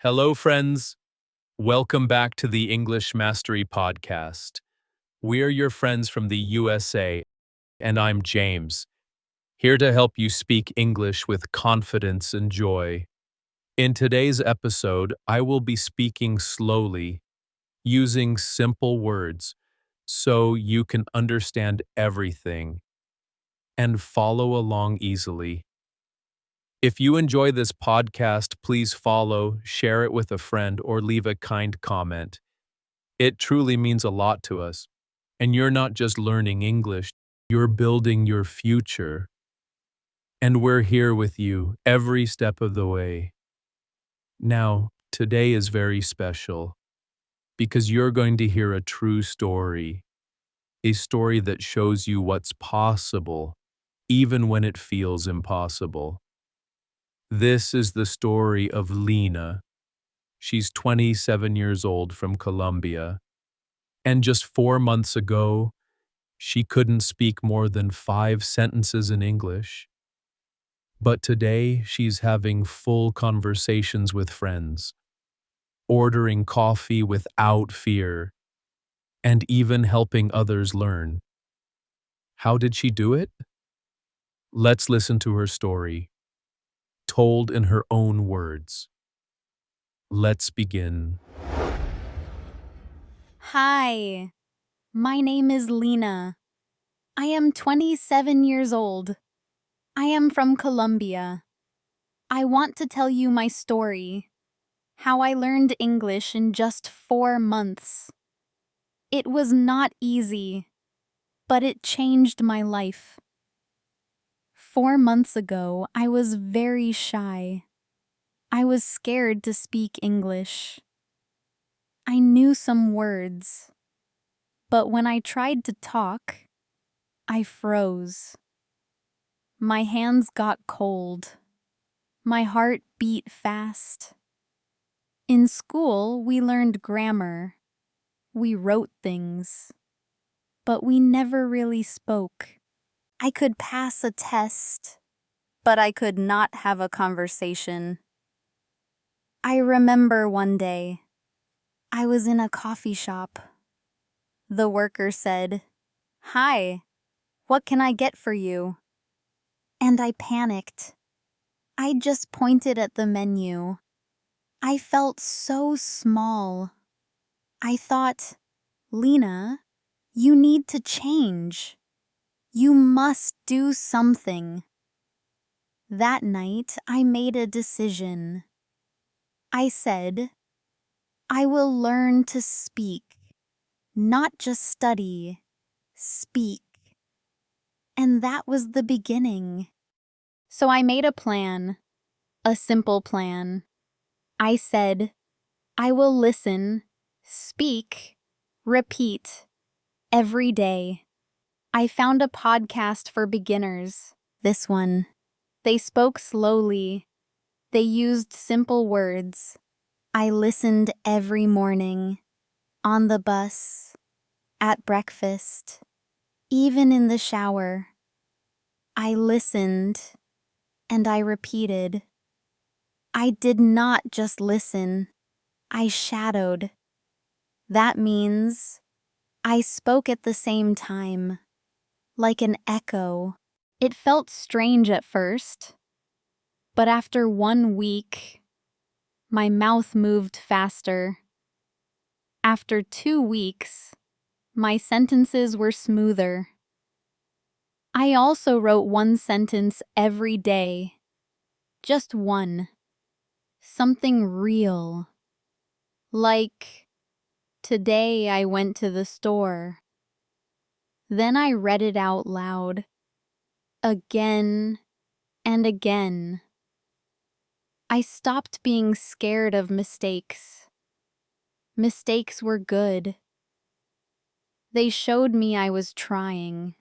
Hello, friends. Welcome back to the English Mastery Podcast. We're your friends from the USA, and I'm James, here to help you speak English with confidence and joy. In today's episode, I will be speaking slowly, using simple words, so you can understand everything and follow along easily. If you enjoy this podcast, please follow, share it with a friend, or leave a kind comment. It truly means a lot to us. And you're not just learning English, you're building your future. And we're here with you every step of the way. Now, today is very special because you're going to hear a true story, a story that shows you what's possible, even when it feels impossible. This is the story of Lina. She's 27 years old from Colombia. And just 4 months ago, she couldn't speak more than 5 sentences in English. But today, she's having full conversations with friends, ordering coffee without fear, and even helping others learn. How did she do it? Let's listen to her story, told in her own words. Let's begin. Hi, my name is Lina. I am 27 years old. I am from Colombia. I want to tell you my story, how I learned English in just 4 months. It was not easy, but it changed my life. 4 months ago, I was very shy. I was scared to speak English. I knew some words, but when I tried to talk, I froze. My hands got cold. My heart beat fast. In school, we learned grammar. We wrote things. But we never really spoke. I could pass a test, but I could not have a conversation. I remember one day, I was in a coffee shop. The worker said, "Hi, what can I get for you?" And I panicked. I just pointed at the menu. I felt so small. I thought, Lina, you need to change. You must do something. That night, I made a decision. I said, I will learn to speak, not just study, speak. And that was the beginning. So I made a plan, a simple plan. I said, I will listen, speak, repeat, every day. I found a podcast for beginners, this one. They spoke slowly. They used simple words. I listened every morning, on the bus, at breakfast, even in the shower. I listened, and I repeated. I did not just listen. I shadowed. That means I spoke at the same time, like an echo. It felt strange at first, but after 1 week, my mouth moved faster. After 2 weeks, my sentences were smoother. I also wrote one sentence every day, just one, something real, like, today I went to the store. Then I read it out loud, again and again. I stopped being scared of mistakes. Mistakes were good. They showed me I was trying.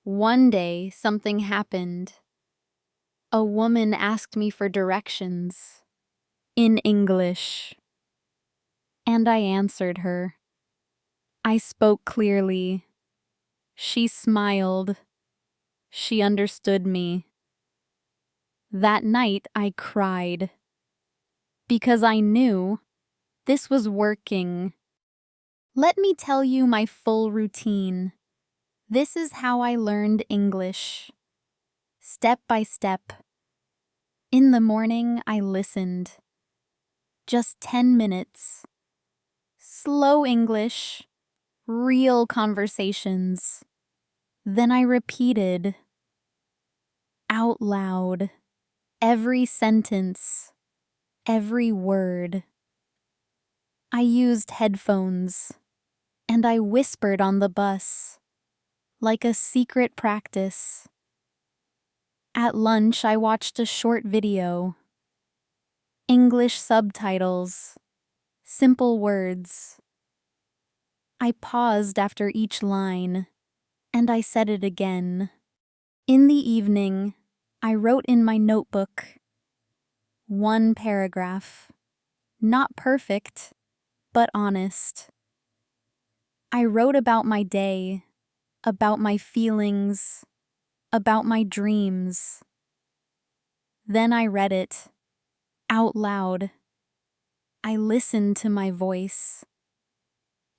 One day, something happened. A woman asked me for directions, in English. And I answered her. I spoke clearly. She smiled. She understood me. That night, I cried. because I knew this was working. Let me tell you my full routine. This is how I learned English. Step by step. In the morning, I listened. Just 10 minutes. Slow English, real conversations. Then I repeated out loud every sentence, every word. I used headphones, and I whispered on the bus, like a secret practice. At lunch, I watched a short video. English subtitles, simple words. I paused after each line, and I said it again. In the evening, I wrote in my notebook. One paragraph. Not perfect, but honest. I wrote about my day, about my feelings, about my dreams. Then I read it, out loud. I listened to my voice,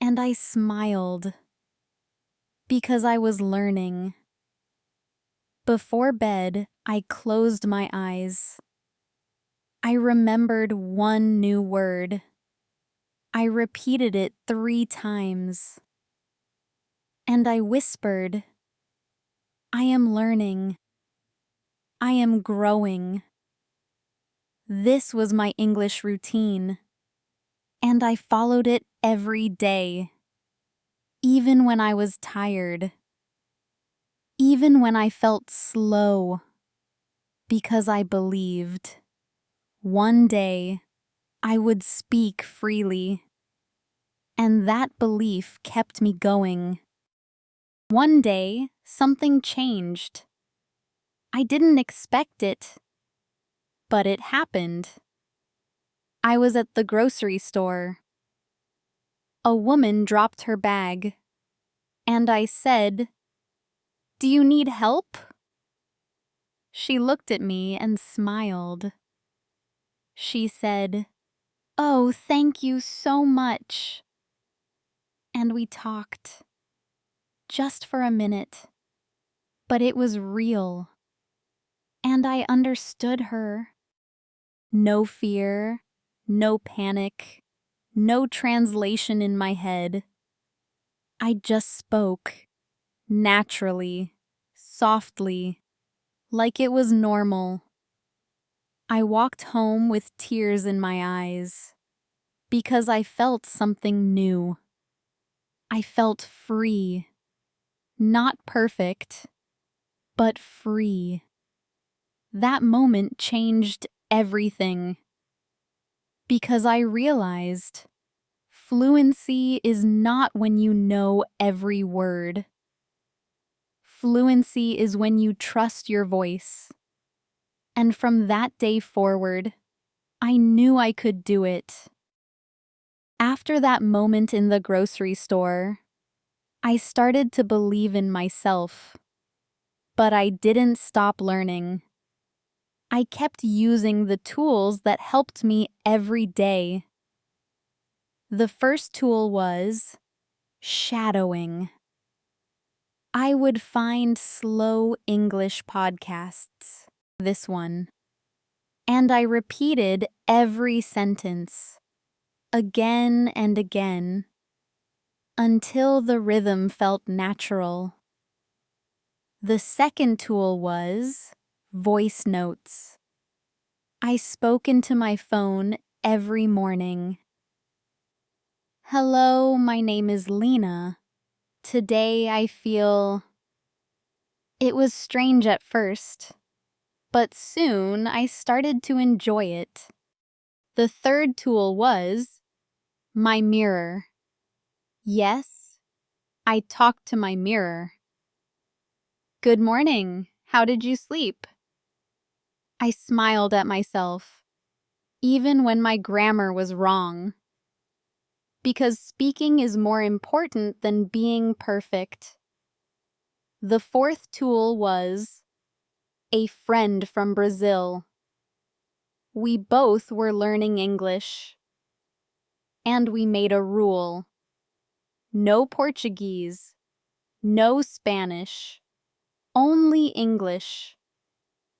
and I smiled, because I was learning. Before bed, I closed my eyes. I remembered one new word. I repeated it 3 times. And I whispered, I am learning. I am growing. This was my English routine, and I followed it every day, even when I was tired, even when I felt slow, because I believed one day I would speak freely, and that belief kept me going. One day, something changed. I didn't expect it, but it happened. I was at the grocery store. A woman dropped her bag, and I said, "Do you need help?" She looked at me and smiled. She said, "Oh, thank you so much." And we talked, just for a minute, but it was real. And I understood her. No fear, no panic, no translation in my head. I just spoke, naturally, softly, like it was normal. I walked home with tears in my eyes, because I felt something new. I felt free. Not perfect, but free. That moment changed everything, because I realized fluency is not when you know every word. Fluency is when you trust your voice. And from that day forward, I knew I could do it. After that moment in the grocery store, I started to believe in myself. But I didn't stop learning. I kept using the tools that helped me every day. The first tool was shadowing. I would find slow English podcasts, this one, and I repeated every sentence, again and again, until the rhythm felt natural. The second tool was voice notes. I spoke into my phone every morning. "Hello, my name is Lina. Today I feel..." It was strange at first, but soon I started to enjoy it. The third tool was my mirror. Yes, I talked to my mirror. "Good morning. How did you sleep?" I smiled at myself, even when my grammar was wrong. Because speaking is more important than being perfect. The fourth tool was a friend from Brazil. We both were learning English. And we made a rule. No Portuguese, no Spanish, only English.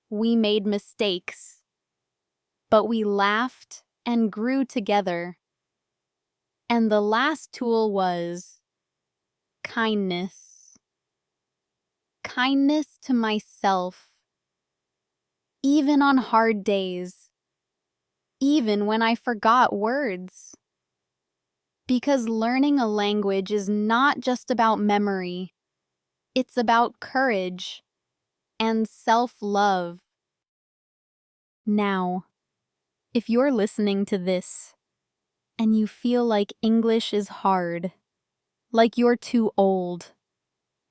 We made mistakes, but we laughed and grew together. And the last tool was kindness. Kindness to myself, even on hard days, even when I forgot words. Because learning a language is not just about memory, it's about courage and self-love. Now, if you're listening to this and you feel like English is hard, like you're too old,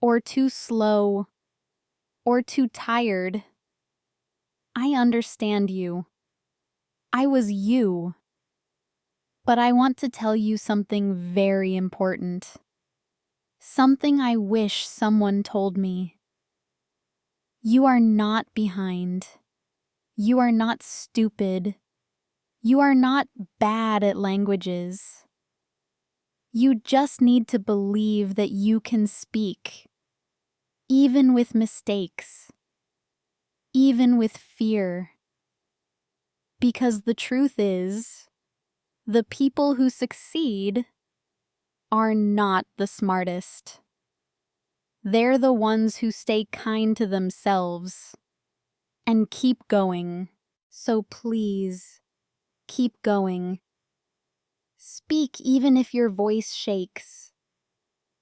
or too slow, or too tired, I understand you. I was you. But I want to tell you something very important. Something I wish someone told me. You are not behind. You are not stupid. You are not bad at languages. You just need to believe that you can speak, even with mistakes, even with fear. Because the truth is, the people who succeed are not the smartest. They're the ones who stay kind to themselves and keep going. So please, keep going. Speak even if your voice shakes.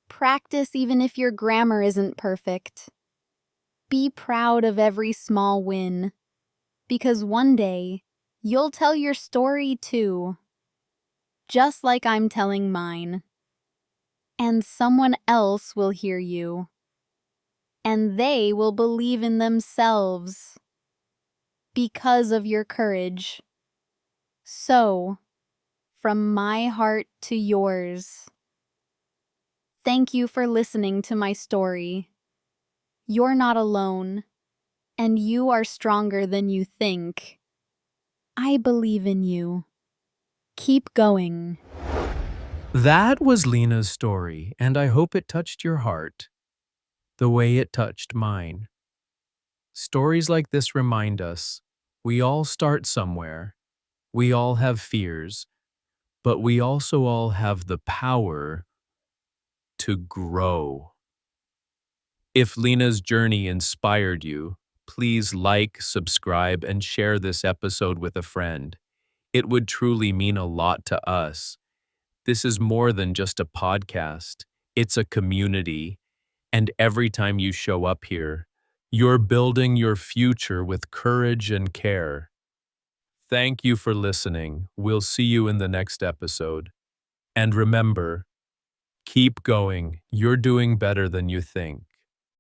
Practice even if your grammar isn't perfect. Be proud of every small win, because one day you'll tell your story too, just like I'm telling mine. And someone else will hear you, and they will believe in themselves because of your courage. So, from my heart to yours, thank you for listening to my story. You're not alone, and you are stronger than you think. I believe in you. Keep going. That was Lina's story, and I hope it touched your heart the way it touched mine. Stories like this remind us we all start somewhere, we all have fears, but we also all have the power to grow. If Lina's journey inspired you, please like, subscribe, and share this episode with a friend. It would truly mean a lot to us. This is more than just a podcast, it's a community. And every time you show up here, you're building your future with courage and care. Thank you for listening. We'll see you in the next episode. And remember, keep going. You're doing better than you think.